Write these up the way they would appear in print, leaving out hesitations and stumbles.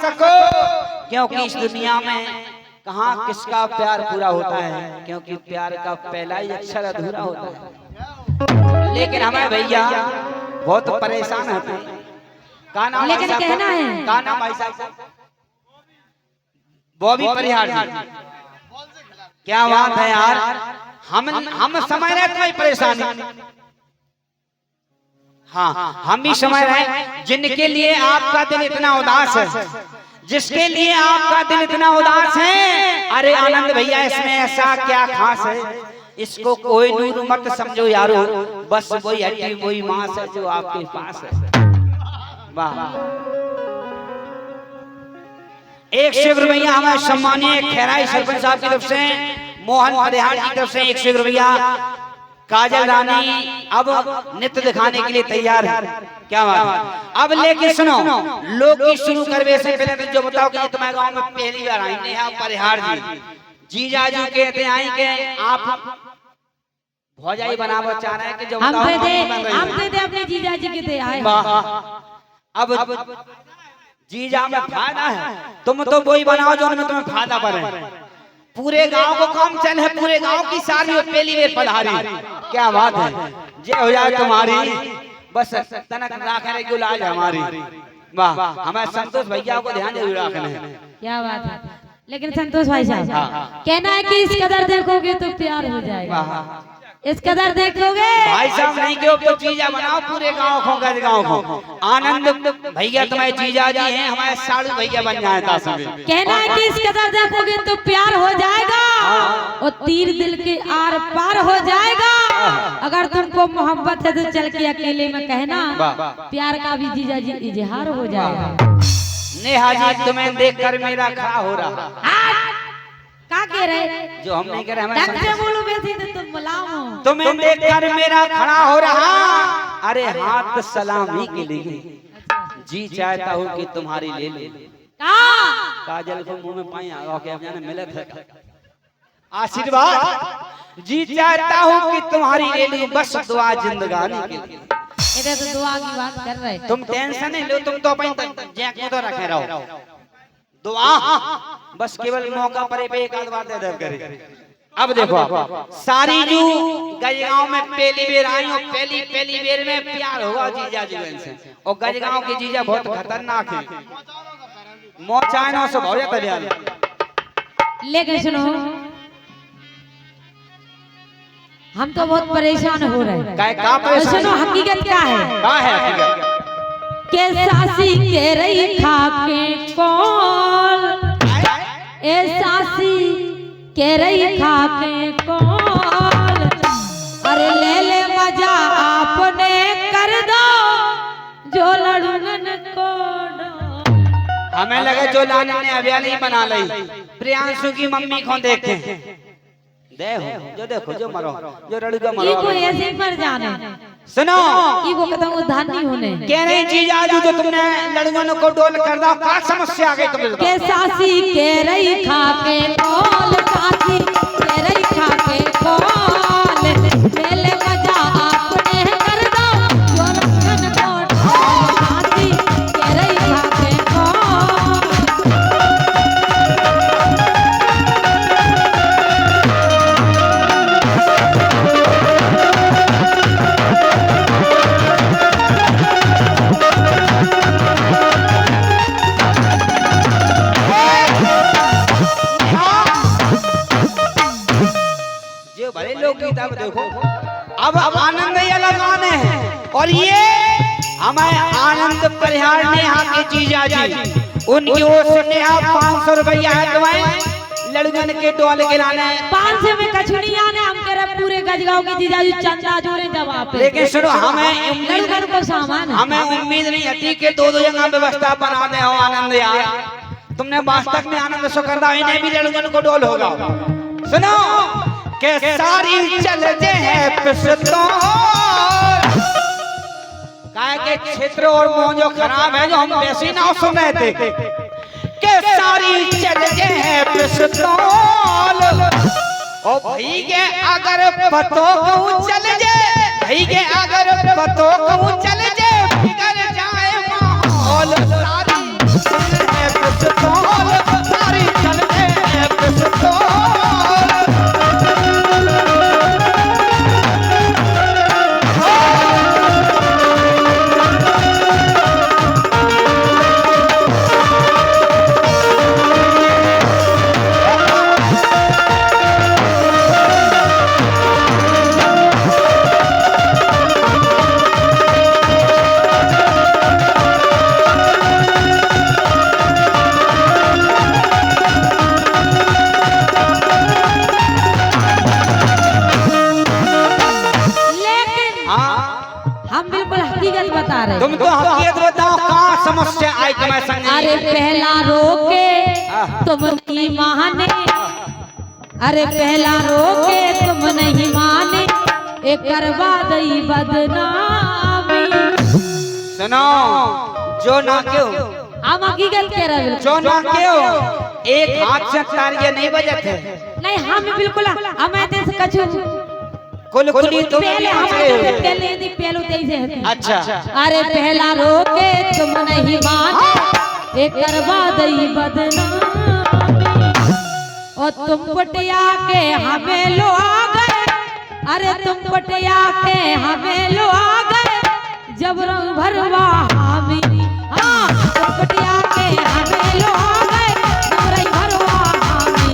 सको, क्योंकि इस दुनिया में कहाँ किसका प्यार पूरा होता है, क्योंकि प्यार का पहला ही अक्षर अधूरा होता है। लेकिन हमें भैया बहुत परेशान होते हैं। का नाम लेकिन कहना है, का नाम भाई साहब? बॉबी परिहार जी। क्या बात है यार, हम समझ रहे तुम्हारी परेशानी। हाँ, हम भी समझ रहे हैं जिनके लिए आपका दिल इतना उदास है, जिसके लिए आपका दिल इतना उदास है। अरे आनंद भैया, इसमें ऐसा क्या खास है? इसको कोई नूर मत समझो यारो, बस वही हड्डी वही मांस है जो आपके पास है। वाह, 100 रुपया हमारे सम्मानीय खैराई सरपंच साहब की तरफ से, मोहन परिहार की तरफ से 100 रुपया। काजल रानी अब नृत्य दिखाने के लिए तैयार है। क्या बात है? अब लेके सुनो, लोग शुरू करवे से पहले तो जो बताओ कि तुम्हारे गांव में पहली बार आई नहीं है परिहार जी। जीजाजी कहते आई के आप भौजाई बनावो चाह रहे हैं कि जो हम दे दे अपने जीजाजी के दे आए। अब जीजा में फायदा है, तुम तो वही बनाओ जो उनमें तुम्हें फायदा पड़े। पूरे गांव को काम चल है, पूरे गांव की सारी पहली बार पधारी। क्या बात है, जे हो जाए तुम्हारी, बस तनक राखने की लाज हमारी। वाह, हमें संतोष भैया को ध्यान जरूर रखना है। क्या बात है। लेकिन संतोष भाई साहब कहना है कि इस कदर देखोगे तो प्यार हो जाएगा, इस कदर देखोगे भाई साहब नहीं क्यों तो जीजा बनाओ पूरे गांव को, गज गांव को। आनंद भैया तुम्हारे जीजा जी हैं, हमारे साड़ू भैया बन जाए। कहना है कि इस कदर देखोगे तो प्यार हो जाएगा और तीर दिल के आर पार हो जाएगा। अगर तुमको मोहब्बत है तो चल के अकेले में कहना, प्यार का भी जीजा जी इजहार हो जाएगा। नेहा जी तुम्हें देखकर मेरा खड़ा हो रहा। क्या कह रहे? जो हम नहीं कह रहे, हमें बोलो बेसी तो तुम बुलाओ। तुम्हें देखकर मेरा खड़ा हो रहा, अरे हाथ सलामी के लिए जी चाहता हूँ कि तुम्हारी ले ले। काजल को मुंह में पाई जाने मिले थे आशीर्वाद। जी चाहता हूँ कि तुम्हारी ले लूं, बस दुआ जिंदगानी के लिए। इधर तो दुआ की बात कर रहे। तुम टेंशन नहीं लो, तुम तो अपनी जैक में तो रखे रहो। दुआ बस केवल मौका पर एक आध बात दे करे। अब देखो आप सारी जो गजगांव में पहली बेर आई हो, पहली बेर में प्यार होगा जीजा जी से। और गजगांव के जीजा बहुत खतरनाक है, मोचाइनों से हो जाता है। लेकिन सुनो, हम तो बहुत परेशान हो रहे हैं। सुनो हकीकत क्या है? हकीकत के सासी के रही खाके कौन, ए सासी के रही खाके कौन, अरे ले ले मजा आपने कर दो जो लड़ुनन को। हमें लगे जो लाने ने अभी नहीं बना ली। प्रियांशु की मम्मी को देखे जो देखो जो मरो जो लड़का मरो, ये कोई ऐसे पर जाने। सुनो ये वो कदम उधार नहीं होने। कह रही जीजा जो तुमने लड़कों को डोल कर दो, क्या समस्या आ गई तुम्हें? के सासी के रही खाके कौन, सासी के रही खाके कौन, ले ले मजा आपने कर दो जो लड़कन को। सासी के रही खाके कौन। बड़े लोग किताब देखो। अब आनंद ये लगाने हैं, और ये हमारे आनंद परिहार नेहा के जीजा जी, उनकी ओर से नेहा 500 रुपया है तुम्हें लड़कन के डोल गिराने। 500 में कछुनिया ने हम कह रहे पूरे गजगांव के जीजा जी चंदा जोड़े जवाब। लेकिन सुनो, हमें लड़कन को सामान हमें उम्मीद नहीं थी कि दो जगह व्यवस्था बना दे हो। आनंद यार, तुमने वास्तव में आनंद शुक्रदा, इन्हें भी लड़कन को डोल होगा। सुनो के सारी चल जे है पिस्तौल, काय के क्षेत्र और मोह जो खराब है, जो हम वैसे ना सुन रहे थे के सारी चल जे है पिस्तौल। ओ भाई के अगर पतो कहूँ चल जे, भाई के अगर पतो कहूँ चल जे, बिगड़ जाए माहौल। सारी चल है अरे पहला रोके तुम नहीं माने, अरे पहला रोके तुम नहीं माने, एक करवा दई बदनामी। सुनो, जो ना क्यों हम हकीकत कह रहे हैं, जो ना क्यों एक हाथ से तालियां नहीं बजते। नहीं हम बिल्कुल हम ऐसे से कछु कुल कुली तुम पहले हम पहले दी पहलू तेज है। अच्छा अरे पहला रोके तुम नहीं माने, एक करवा दई बदनामी। और तुम पटिया के हमें लो आ गए, अरे तुम पटिया के हमें लो आ गए, जब रंग भरवा हामी। हाँ तुम पटिया के हमें लो आ गए, जब रंग भरवा हामी।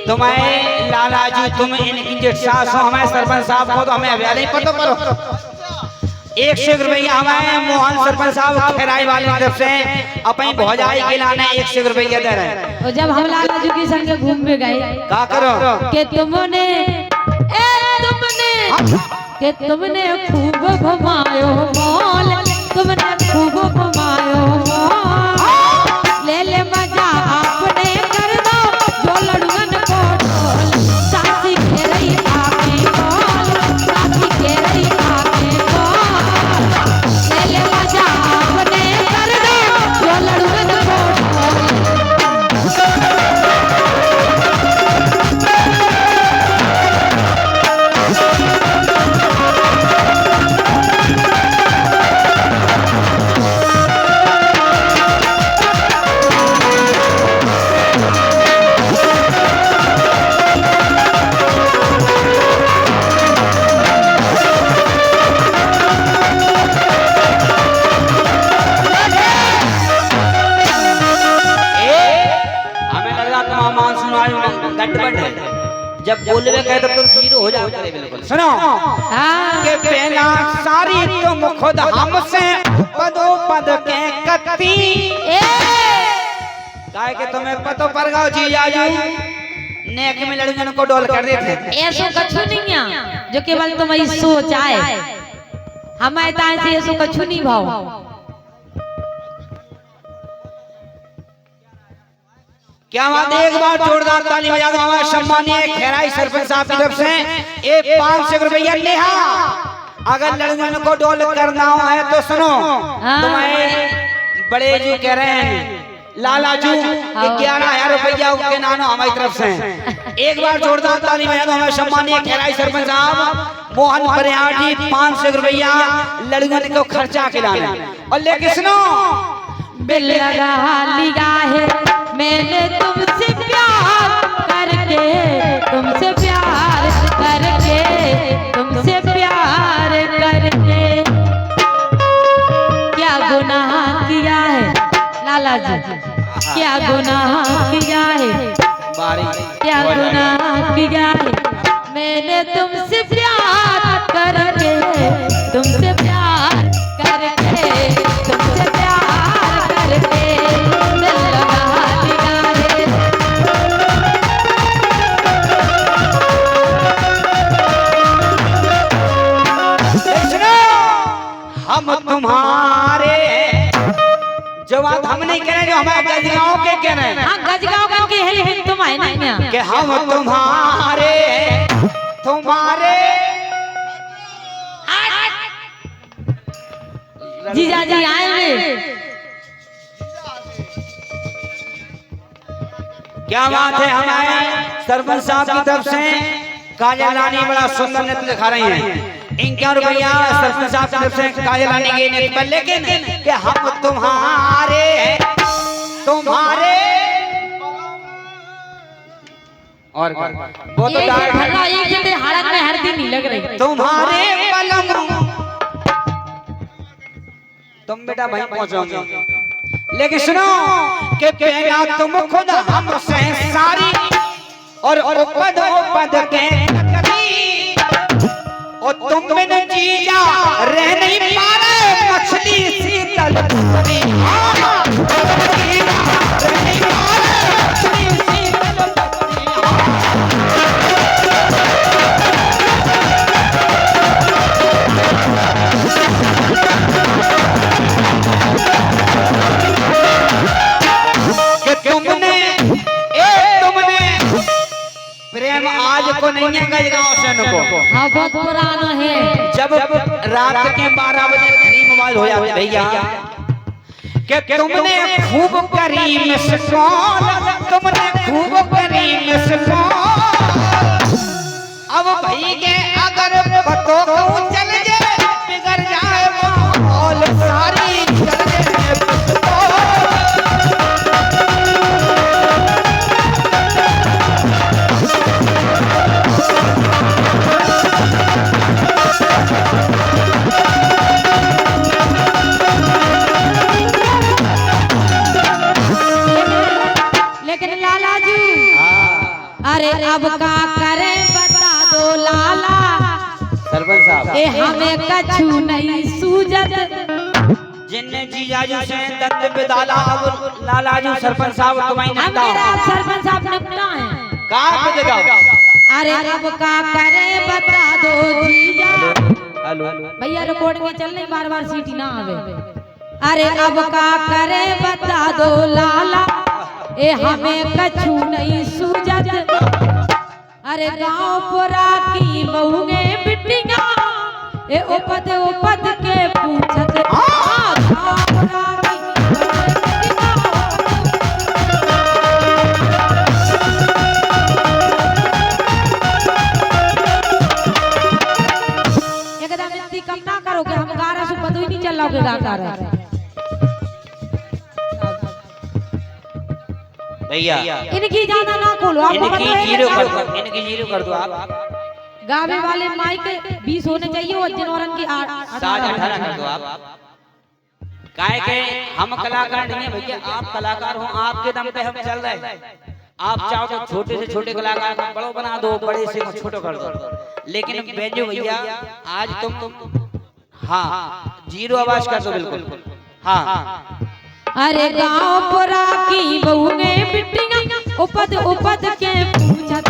तुम्हें लाला जी तुम इनकी जो सास हो, हमें सरपंच साहब को तो हमें अभी नहीं पता करो। 100 रुपया हमें मोहन सरपंच साहब खैराई वाले की तरफ से अपनी भौजाई के लाने 100 रुपया दे रहे हैं। और जब हम लाला जी के संग घूम में गए, क्या करो कि तुमने खूब घुमायो मॉल, तुमने खूब घुमायो मॉल। ले ले मजा आपने कर दो, जो लड़ुअन को ढोल। साथी के रही आके बोल, साथी के रही आके बोल। ले ले मजा आपने कर दो, जो लड़ुअन को ढोल। जब बोलवे कहे तब तो जीरो हो जाओगे बिल्कुल। सुनो के पहला सारी तुम खुद हमसे पदो पद के कत्ती, काहे के तुम्हें पतो पर गाओ जी आजू नेक में लड़ूंगन को डोल कर देते। ऐसो कछु नहीं है जो केवल तुम्हारी सोच आए, हमारे ताए से ऐसो कछु नहीं भाव। क्या बात, एक बार जोरदार ताली बजा दो हमारे सम्मानीय खैराई सरपंच साहब की तरफ से एक 500 रुपया नेहा। अगर लड़कियों को डोल करना है तो सुनो, तुम्हें बड़े जी कह रहे हैं लाला जू 11,000 रुपया के नानो हमारी तरफ से। एक बार जोरदार ताली बजा दो हमारे सम्मानीय खैराई सरपंच साहब मोहन परिहार जी 500 रुपया लड़कियों को खर्चा खिलाने। और लेकिन सुनो, बिल लगा लिया है मैंने तुमसे प्यार करके, तुमसे प्यार करके, तुमसे प्यार करके। क्या गुनाह किया है लाला जी, क्या गुनाह किया है, क्या गुनाह किया है। मैंने तुमसे प्यार करके, तुमसे प्यार करके, तुमसे प्यार करके दिल लगा लिया है। हम तुम्हारे जवाब हम नहीं कह रहे, जो हमारे गजगांव के कह रहे हैं। हाँ गजगांव के हैं तुम आए ना कि हम तुम्हारे जीजा जी आए हैं। क्या बात है, हमारे सरपंच साहब की तरफ से काजल रानी बड़ा सुंदर नृत्य दिखा रही हैं। इनका रुपया सरपंच साहब की तरफ से काजल रानी के नृत्य पर, लेकिन कि हम तुम्हारे और वो तो भला एक जते हालत में हरदी नहीं लग रही तुम्हारे पलंग तुम बेटा भाई पहुंचोगे लेकिन सुनो कि प्यारा तुम खुद हमसे सारी और उपद के और तुम बिन जीजा रह नहीं पा रहे मछली शीतल रह नहीं पा रहे मछली शीतल प्रेम आज को नहीं है गजगांव से को हाँ बहुत पुराना है जब रात के 12 बजे फ्री मोबाइल हो जाते भैया कि तुमने खूब करी मिस कॉल तुमने खूब करी मिस कॉल अब भाई के अगर पतो चल जाए बिगड़ जाए माहौल सारी चल जाए अरे अब का करे बता दो लाला सरपंच साहब ए हमें कछु नहीं सूझत जिन्ने जीजाजू से दंड बिदाला अब लालाजू सरपंच साहब तुम्हारी निपटा मेरा सरपंच साहब निपटा है कहां पे देगा अरे अब का करे बता दो जीजा हेलो भैया रिकॉर्डिंग में चल रही बार-बार सीटी ना आवे अरे अब का करे बता दो लाला ए हमें कछु नहीं सूझत अरे गांव पुरा की बहुए बिटिया ए उपद के पूछत गांव पुरा की एकदम इतनी कम ना करोगे हम गा रहे पता ही नहीं चल रहा होगा गा रहे भैया इनकी ज्यादा ना खोलो आपको पता है इनकी जीरो कर दो आप गावे वाले माइक 20 होने चाहिए और जनवरन की 18 कर दो आप काहे के हम कलाकार नहीं है भैया आप कलाकार हो आपके दम पे हम चल रहे हैं आप चाहो तो छोटे से छोटे कलाकार को बड़ो बना दो बड़े से छोटे कर दो लेकिन बेंजो भैया आज तुम हाँ जीरो आवाज कर दो बिल्कुल हाँ अरे गांव पुरा की बहुए बिटिया उपद के पूछत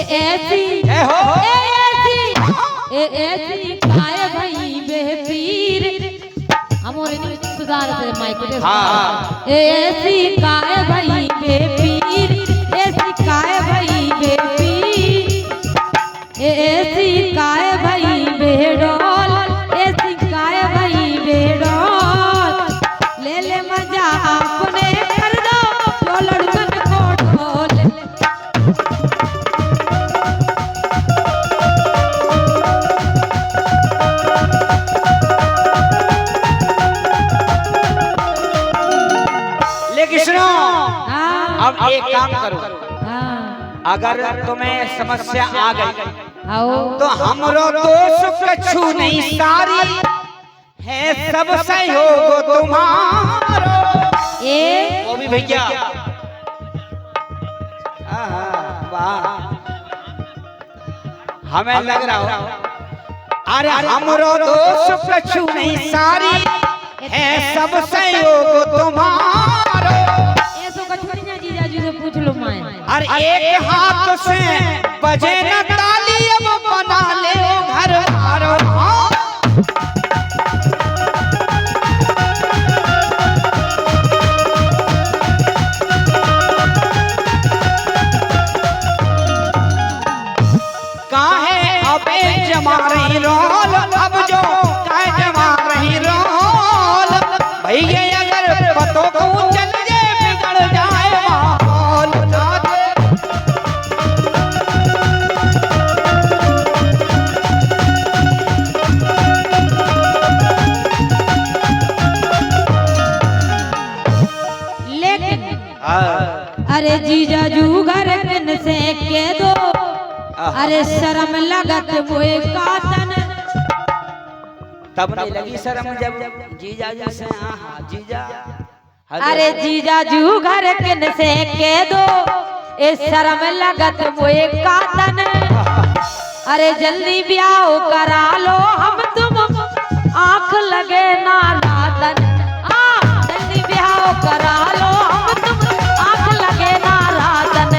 ऐसी काय भई बेपीर हमोरे सुधार से माइक दे ऐसी काय भई बेपीर ऐसी काय भई बेपीर ऐसी काय भई बेडोल ऐसी काय भई बेडोल ले ले मजा अपने कर दो जो लड़कन को ढोल लेकिन सुनो अब एक काम करो अगर तुम्हें समस्या आ गई तो हमरो दोष कछु नहीं सारी है सब सहयोग तुम्हारो वो भी भैया वाह हमें लग रहा हो अरे हमरो दोष कछु नहीं सारी है सब सहयोग तुम्हारो ऐसो कछु नहीं जीजा जी से पूछ लो मां अरे एक हाथ से बजे न ताली अब बना ले घर हारो काहे अबे जमा रही रोल अब जो काहे जमा रही रोल भैया अगर पतो को चल जाए बिगड़ जाए माहौल जूगर किन से के दो अरे शर्म लगत मोए कातन। तब नहीं लगी शर्म जब जीजा जी से जीजा अरे जीजा जूगर किन से के दो ए शर्म लगत मोए कातन। अरे जल्दी ब्याह करा लो हम तुम आंख लगे ना रातन। जल्दी ब्याह करा लो हम तुम आंख लगे ना रातन।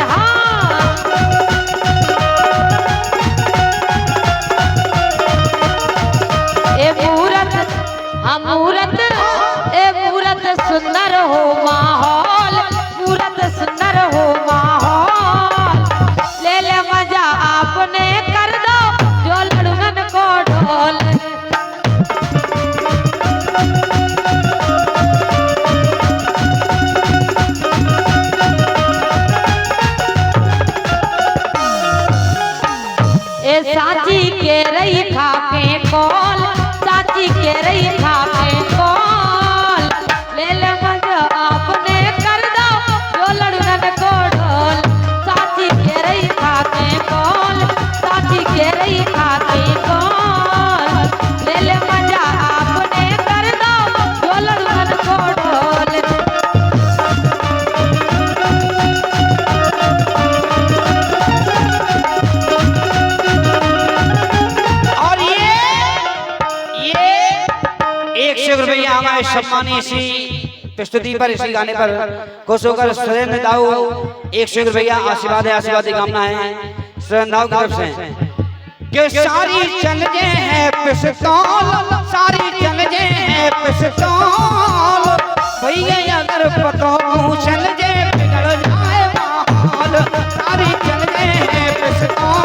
मूरत सुंदर हो माहौल, मूरत सुंदर हो माहौल। ले ले मजा आपने कर दो जो लड़ुगन को ढोल। ए साची के रही खा के कॉल, साची के रही खा के कॉल। ले ले मजा आपने कर दो जो लड़ुगन को ढोल। साची के रही खा के कॉल, साची के रही खा के कॉल। ले ले मजा आपने कर दो जो लड़ुगन को ढोल। रुपया हमारे सम्मानी इसी प्रस्तुति पर, इसी गाने पर खुश होकर सुरेंद्र दाऊ 100 रुपया आशीर्वाद है, आशीर्वाद की कामना है सुरेंद्र दाऊ की तरफ से। कि सारी चल जे है पिस्तौल, सारी चल जे है पिस्तौल। भैया अगर पतो चल जे बिगड़ जाए माहौल। सारी चल जे है पिस्तौल।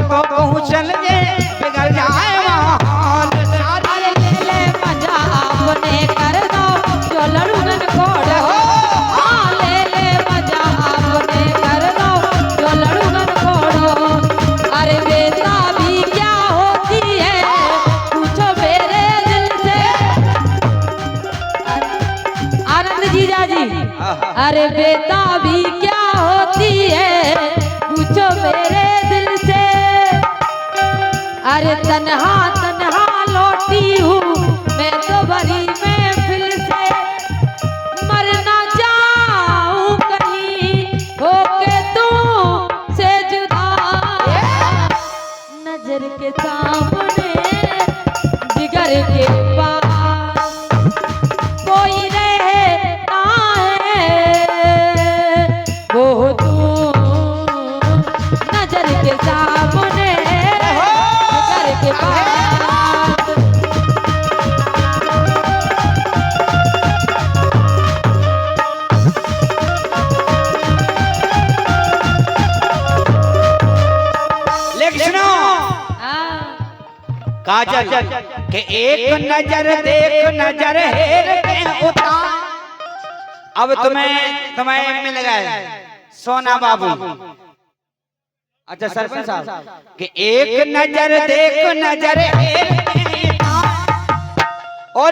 पतो चल जे बिगड़ जाए माहौल। अरे ले ले मजा आपने कर दो जो लड़ुगन को ढोल। ले ले मजा आपने कर दो जो लड़ुगन को ढोल। अरे बेटा भी क्या होती है पूछो मेरे दिल से। आनंद जीजा जी, अरे बेटा भी क्या होती है पूछो मेरे दिल से। अरे तन्हा तन्हा लौटी हूँ मैं तो भरी महफिल से। मर ना जाऊं कहीं होके तू से जुदा। नजर के सामने जिगर के पास कोई रहता है वो तू। नजर के सामने के पास लेकिन सुनो काजल के एक नजर देख नजर हेर के उतार। अब तुम्हें मिल गए सोना बाबू। अच्छा सरपंच साहब कि एक नजर देख नजर हेर के उतार। और